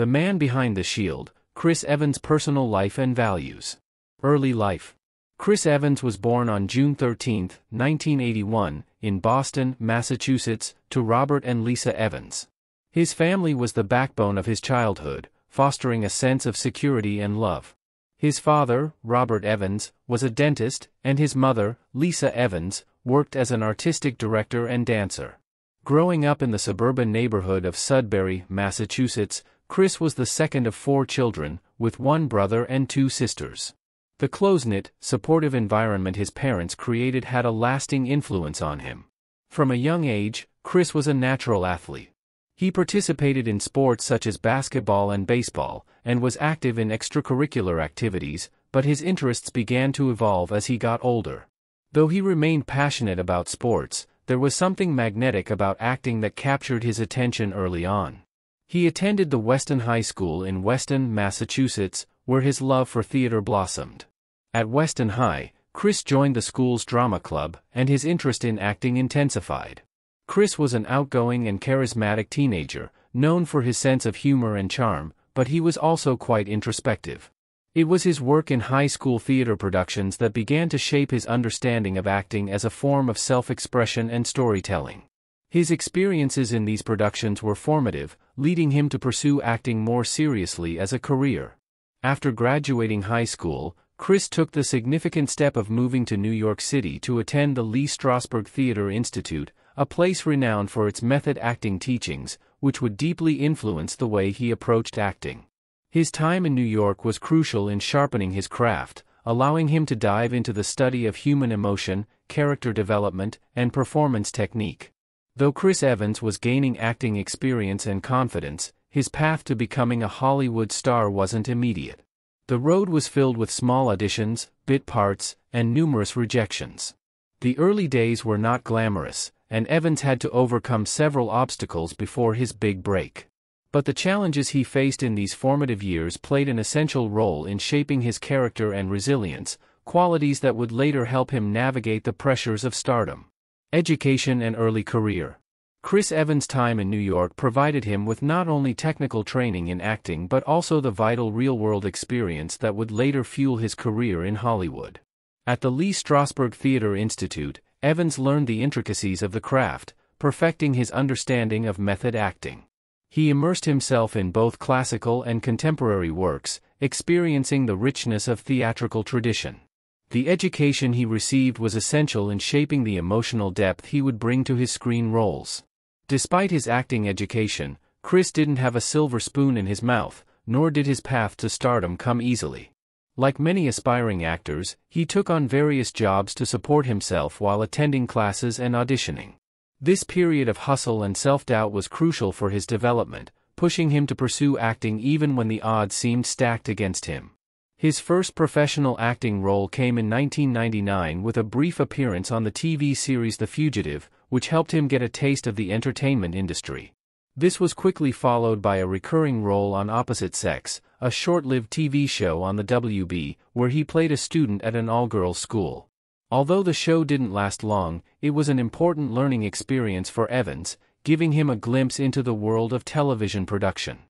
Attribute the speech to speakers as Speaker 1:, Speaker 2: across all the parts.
Speaker 1: The man behind the shield, Chris Evans' personal life and values. Early life. Chris Evans was born on June 13, 1981, in Boston, Massachusetts, to Robert and Lisa Evans. His family was the backbone of his childhood, fostering a sense of security and love. His father, Robert Evans, was a dentist, and his mother, Lisa Evans, worked as an artistic director and dancer. Growing up in the suburban neighborhood of Sudbury, Massachusetts, Chris was the second of 4 children, with 1 brother and 2 sisters. The close-knit, supportive environment his parents created had a lasting influence on him. From a young age, Chris was a natural athlete. He participated in sports such as basketball and baseball, and was active in extracurricular activities, but his interests began to evolve as he got older. Though he remained passionate about sports, there was something magnetic about acting that captured his attention early on. He attended the Weston High School in Weston, Massachusetts, where his love for theater blossomed. At Weston High, Chris joined the school's drama club, and his interest in acting intensified. Chris was an outgoing and charismatic teenager, known for his sense of humor and charm, but he was also quite introspective. It was his work in high school theater productions that began to shape his understanding of acting as a form of self-expression and storytelling. His experiences in these productions were formative, leading him to pursue acting more seriously as a career. After graduating high school, Chris took the significant step of moving to New York City to attend the Lee Strasberg Theater Institute, a place renowned for its method acting teachings, which would deeply influence the way he approached acting. His time in New York was crucial in sharpening his craft, allowing him to dive into the study of human emotion, character development, and performance technique. Though Chris Evans was gaining acting experience and confidence, his path to becoming a Hollywood star wasn't immediate. The road was filled with small auditions, bit parts, and numerous rejections. The early days were not glamorous, and Evans had to overcome several obstacles before his big break. But the challenges he faced in these formative years played an essential role in shaping his character and resilience, qualities that would later help him navigate the pressures of stardom. Education and early career. Chris Evans' time in New York provided him with not only technical training in acting but also the vital real-world experience that would later fuel his career in Hollywood. At the Lee Strasberg Theater Institute, Evans learned the intricacies of the craft, perfecting his understanding of method acting. He immersed himself in both classical and contemporary works, experiencing the richness of theatrical tradition. The education he received was essential in shaping the emotional depth he would bring to his screen roles. Despite his acting education, Chris didn't have a silver spoon in his mouth, nor did his path to stardom come easily. Like many aspiring actors, he took on various jobs to support himself while attending classes and auditioning. This period of hustle and self-doubt was crucial for his development, pushing him to pursue acting even when the odds seemed stacked against him. His first professional acting role came in 1999 with a brief appearance on the TV series The Fugitive, which helped him get a taste of the entertainment industry. This was quickly followed by a recurring role on Opposite Sex, a short-lived TV show on the WB, where he played a student at an all-girls school. Although the show didn't last long, it was an important learning experience for Evans, giving him a glimpse into the world of television production.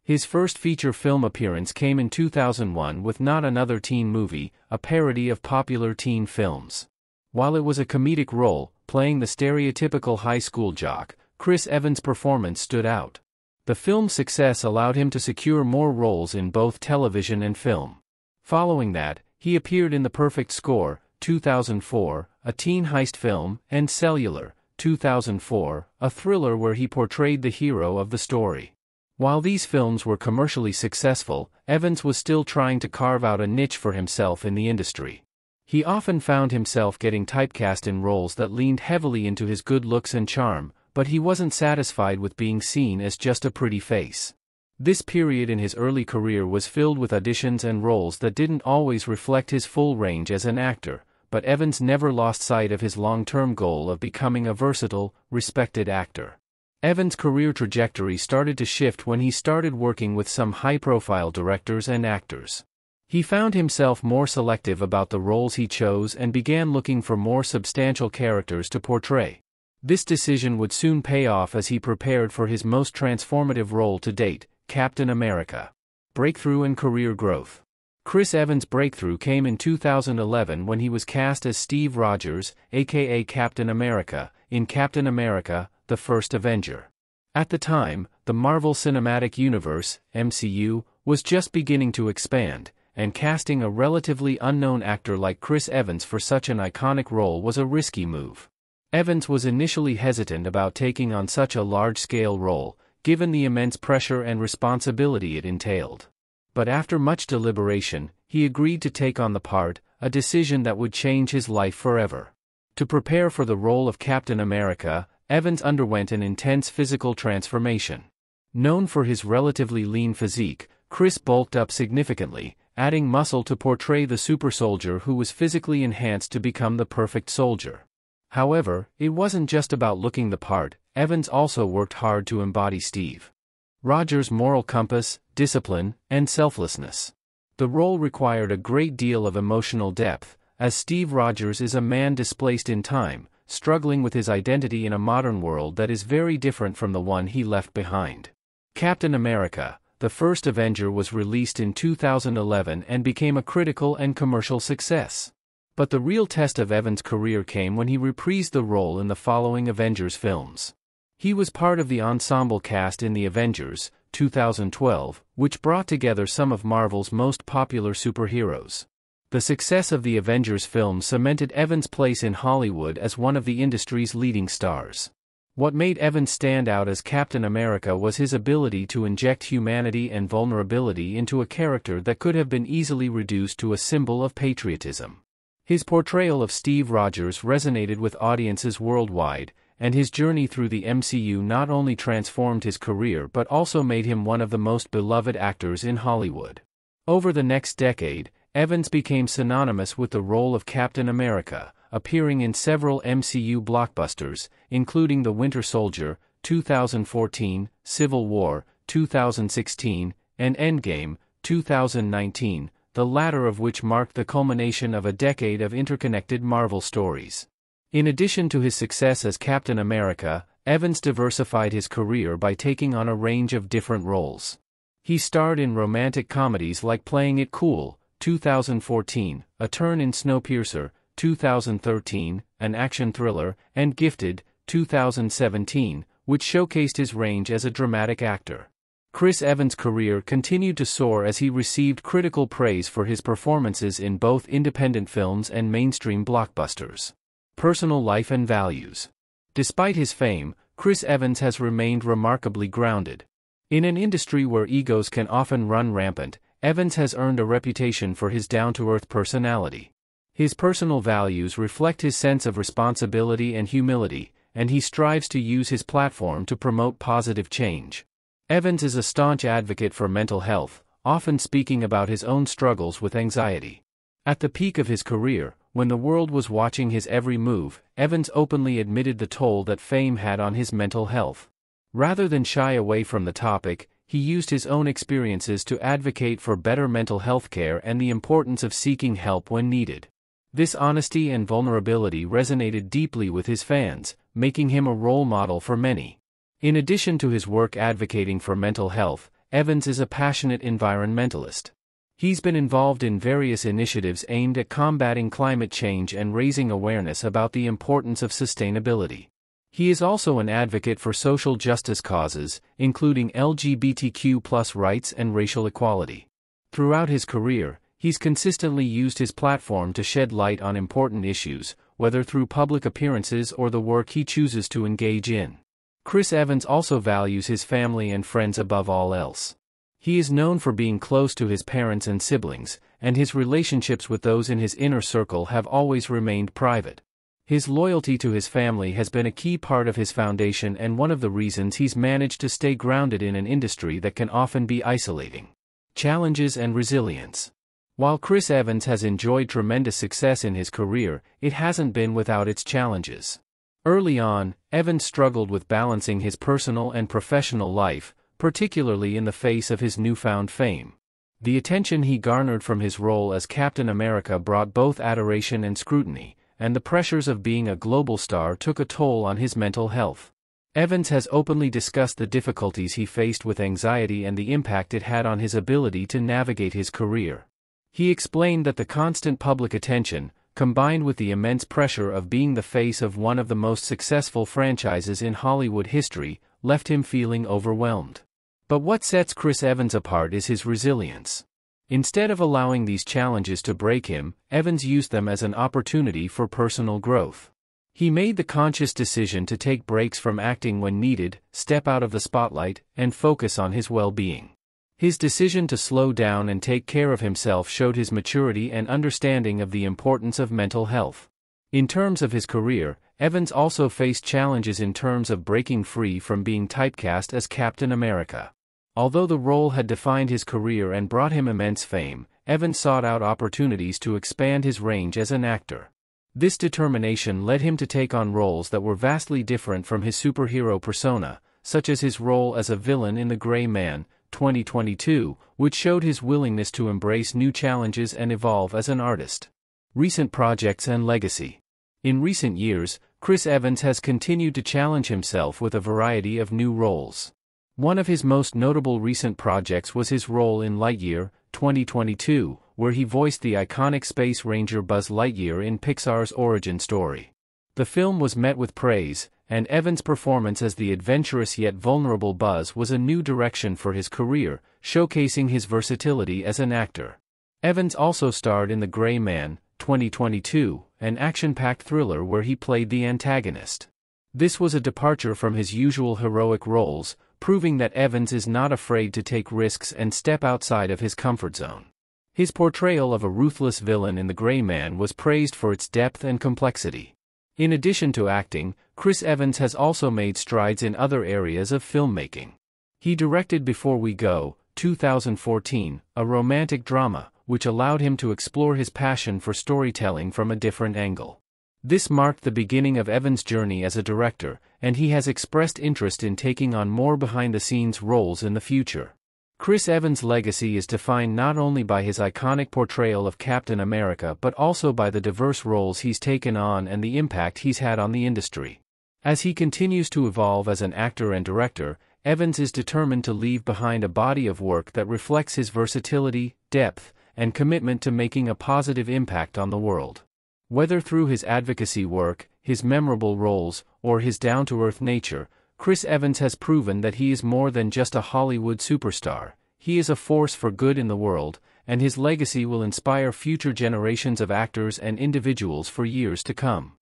Speaker 1: His first feature film appearance came in 2001 with Not Another Teen Movie, a parody of popular teen films. While it was a comedic role, playing the stereotypical high school jock, Chris Evans' performance stood out. The film's success allowed him to secure more roles in both television and film. Following that, he appeared in The Perfect Score, 2004, a teen heist film, and Cellular, 2004, a thriller where he portrayed the hero of the story. While these films were commercially successful, Evans was still trying to carve out a niche for himself in the industry. He often found himself getting typecast in roles that leaned heavily into his good looks and charm, but he wasn't satisfied with being seen as just a pretty face. This period in his early career was filled with auditions and roles that didn't always reflect his full range as an actor, but Evans never lost sight of his long-term goal of becoming a versatile, respected actor. Evans' career trajectory started to shift when he started working with some high-profile directors and actors. He found himself more selective about the roles he chose and began looking for more substantial characters to portray. This decision would soon pay off as he prepared for his most transformative role to date, Captain America. Breakthrough and career growth. Chris Evans' breakthrough came in 2011 when he was cast as Steve Rogers, aka Captain America, in Captain America: The First Avenger. At the time, the Marvel Cinematic Universe, MCU, was just beginning to expand, and casting a relatively unknown actor like Chris Evans for such an iconic role was a risky move. Evans was initially hesitant about taking on such a large-scale role, given the immense pressure and responsibility it entailed. But after much deliberation, he agreed to take on the part, a decision that would change his life forever. To prepare for the role of Captain America, Evans underwent an intense physical transformation. Known for his relatively lean physique, Chris bulked up significantly, adding muscle to portray the super soldier who was physically enhanced to become the perfect soldier. However, it wasn't just about looking the part. Evans also worked hard to embody Steve Rogers' moral compass, discipline, and selflessness. The role required a great deal of emotional depth, as Steve Rogers is a man displaced in time, struggling with his identity in a modern world that is very different from the one he left behind. Captain America: The First Avenger was released in 2011 and became a critical and commercial success. But the real test of Evans' career came when he reprised the role in the following Avengers films. He was part of the ensemble cast in The Avengers, 2012, which brought together some of Marvel's most popular superheroes. The success of the Avengers film cemented Evans' place in Hollywood as one of the industry's leading stars. What made Evans stand out as Captain America was his ability to inject humanity and vulnerability into a character that could have been easily reduced to a symbol of patriotism. His portrayal of Steve Rogers resonated with audiences worldwide, and his journey through the MCU not only transformed his career but also made him one of the most beloved actors in Hollywood. Over the next decade, Evans became synonymous with the role of Captain America, appearing in several MCU blockbusters, including The Winter Soldier, 2014, Civil War, 2016, and Endgame, 2019, the latter of which marked the culmination of a decade of interconnected Marvel stories. In addition to his success as Captain America, Evans diversified his career by taking on a range of different roles. He starred in romantic comedies like Playing It Cool, 2014, A Turn in Snowpiercer, 2013, an action thriller, and Gifted, 2017, which showcased his range as a dramatic actor. Chris Evans' career continued to soar as he received critical praise for his performances in both independent films and mainstream blockbusters. Personal life and values. Despite his fame, Chris Evans has remained remarkably grounded. In an industry where egos can often run rampant, Evans has earned a reputation for his down-to-earth personality. His personal values reflect his sense of responsibility and humility, and he strives to use his platform to promote positive change. Evans is a staunch advocate for mental health, often speaking about his own struggles with anxiety. At the peak of his career, when the world was watching his every move, Evans openly admitted the toll that fame had on his mental health. Rather than shy away from the topic, he used his own experiences to advocate for better mental health care and the importance of seeking help when needed. This honesty and vulnerability resonated deeply with his fans, making him a role model for many. In addition to his work advocating for mental health, Evans is a passionate environmentalist. He's been involved in various initiatives aimed at combating climate change and raising awareness about the importance of sustainability. He is also an advocate for social justice causes, including LGBTQ+ rights and racial equality. Throughout his career, he's consistently used his platform to shed light on important issues, whether through public appearances or the work he chooses to engage in. Chris Evans also values his family and friends above all else. He is known for being close to his parents and siblings, and his relationships with those in his inner circle have always remained private. His loyalty to his family has been a key part of his foundation and one of the reasons he's managed to stay grounded in an industry that can often be isolating. Challenges and resilience. While Chris Evans has enjoyed tremendous success in his career, it hasn't been without its challenges. Early on, Evans struggled with balancing his personal and professional life, particularly in the face of his newfound fame. The attention he garnered from his role as Captain America brought both adoration and scrutiny, and the pressures of being a global star took a toll on his mental health. Evans has openly discussed the difficulties he faced with anxiety and the impact it had on his ability to navigate his career. He explained that the constant public attention, combined with the immense pressure of being the face of one of the most successful franchises in Hollywood history, left him feeling overwhelmed. But what sets Chris Evans apart is his resilience. Instead of allowing these challenges to break him, Evans used them as an opportunity for personal growth. He made the conscious decision to take breaks from acting when needed, step out of the spotlight, and focus on his well-being. His decision to slow down and take care of himself showed his maturity and understanding of the importance of mental health. In terms of his career, Evans also faced challenges in terms of breaking free from being typecast as Captain America. Although the role had defined his career and brought him immense fame, Evans sought out opportunities to expand his range as an actor. This determination led him to take on roles that were vastly different from his superhero persona, such as his role as a villain in The Gray Man, 2022, which showed his willingness to embrace new challenges and evolve as an artist. Recent projects and legacy. In recent years, Chris Evans has continued to challenge himself with a variety of new roles. One of his most notable recent projects was his role in Lightyear, 2022, where he voiced the iconic Space Ranger Buzz Lightyear in Pixar's origin story. The film was met with praise, and Evans' performance as the adventurous yet vulnerable Buzz was a new direction for his career, showcasing his versatility as an actor. Evans also starred in The Gray Man, 2022, an action-packed thriller where he played the antagonist. This was a departure from his usual heroic roles, proving that Evans is not afraid to take risks and step outside of his comfort zone. His portrayal of a ruthless villain in The Gray Man was praised for its depth and complexity. In addition to acting, Chris Evans has also made strides in other areas of filmmaking. He directed Before We Go, 2014, a romantic drama, which allowed him to explore his passion for storytelling from a different angle. This marked the beginning of Evans' journey as a director, and he has expressed interest in taking on more behind-the-scenes roles in the future. Chris Evans' legacy is defined not only by his iconic portrayal of Captain America but also by the diverse roles he's taken on and the impact he's had on the industry. As he continues to evolve as an actor and director, Evans is determined to leave behind a body of work that reflects his versatility, depth, and commitment to making a positive impact on the world. Whether through his advocacy work, his memorable roles, or his down-to-earth nature, Chris Evans has proven that he is more than just a Hollywood superstar. He is a force for good in the world, and his legacy will inspire future generations of actors and individuals for years to come.